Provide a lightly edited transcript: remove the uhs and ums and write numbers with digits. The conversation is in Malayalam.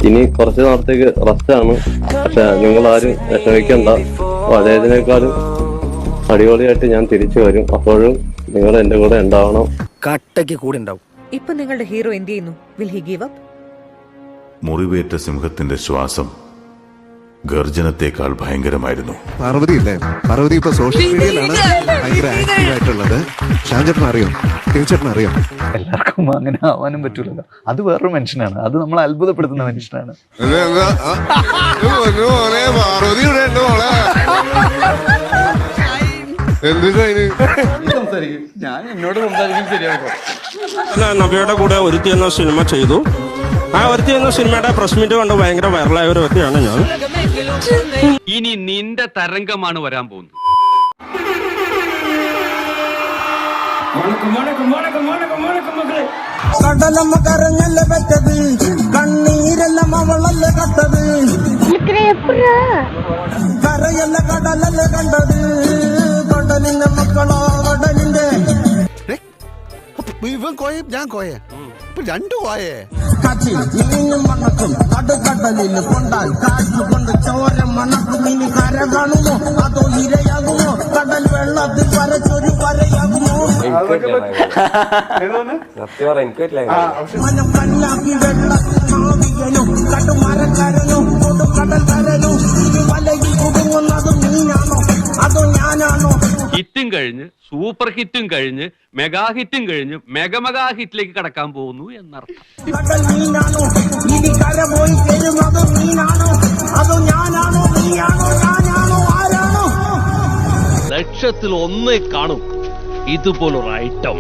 ഇനി കുറച്ച് നാളത്തേക്ക് റെസ്റ്റാണ്. പക്ഷെ നിങ്ങളാരും വിഷമിക്കണ്ട, പഴയതിനേക്കാളും അടിപൊളിയായിട്ട് ഞാൻ തിരിച്ചു വരും. അപ്പോഴും നിങ്ങൾ എന്റെ കൂടെ ഉണ്ടാവണം. കട്ടയ്ക്ക് കൂടെ ഉണ്ടാവും. ഇപ്പൊ നിങ്ങളുടെ ഹീറോ എന്ത് ചെയ്യുന്നു? Will he give up? മുറിവേറ്റ സിംഹത്തിന്റെ ശ്വാസം ഗർജനത്തെക്കാൾ ഭയങ്കരമായിരുന്നു. പാർവതി ഇല്ലേ? പാർവതി ഇപ്പൊ സോഷ്യൽ മീഡിയയിലാണ് ഭയങ്കര ആക്റ്റീവ് ആയിട്ടുള്ളത്. ഷാൻചേട്ടൻ അറിയോ? ടീച്ചറിന് അറിയോ? എല്ലാവർക്കും അങ്ങനെ ആവാനും പറ്റൂലല്ലോ. അത് വേറൊരു മനുഷ്യനാണ്. അത് നമ്മളെ അത്ഭുതപ്പെടുത്തുന്ന മനുഷ്യനാണ്. ഞാൻ എന്നോട് സംസാരിക്കും ശരിയാക്കും. നവ്യയുടെ കൂടെ ഒരുത്തി എന്ന സിനിമ ചെയ്തു. ആ ഒരുത്തി എന്ന സിനിമയുടെ പ്രസ് മീറ്റ് കണ്ട് ഭയങ്കര വൈറലായ ഒരു വ്യക്തിയാണ് ഞാൻ. ഇനി നിന്റെ തരംഗമാണ് വരാൻ പോകുന്നത്. കടലമ്മ കരഞ്ഞല്ല വെച്ചത്, കണ്ണീരെല്ലാം അവളല്ല കട്ടത്, കരയല്ല കടലല്ല കണ്ടത്, കടലിന്റെ മക്കളോ കടലിന്റെ ഇവൻ കോയ, ഞാൻ കോയ, ഇപ്പൊ രണ്ടു കോയേ. കാച്ചി മീനും മണക്കും കടുക്കടലിൽ കൊണ്ടാൽ കാറ്റ് കൊണ്ട് ചോര മണക്കും. ഇനി കര കാണുമോ അതോ ഇരയാകുമോ? കടൽ വെള്ളത്തിൽ വരച്ചൊരു വരയാകുമോ? മനം കല്ലാക്കി വെള്ളത്തിൽ നാവികനും കടുമരക്കാരനും കൊടുക്കടൽ കരനും. ഇനി വലയിൽ കുടുങ്ങുന്നത് നീയാണോ അതോ ഞാനാണോ? ഹിറ്റും കഴിഞ്ഞ് സൂപ്പർ ഹിറ്റും കഴിഞ്ഞ് മെഗാ ഹിറ്റും കഴിഞ്ഞ് മെഗാ ഹിറ്റിലേക്ക് കടക്കാൻ പോകുന്നു എന്നർത്ഥം. കടൽ നീനാണോ? ഇനി കര പോയി തരുന്നത് നീനാണോ അതോ ഞാനാണോ? നീയാണോ ഞാനാണോ ആരാണോ? ലക്ഷത്തിൽ ഒന്നേ കാണും ഇതുപോലൊരു ഐറ്റം.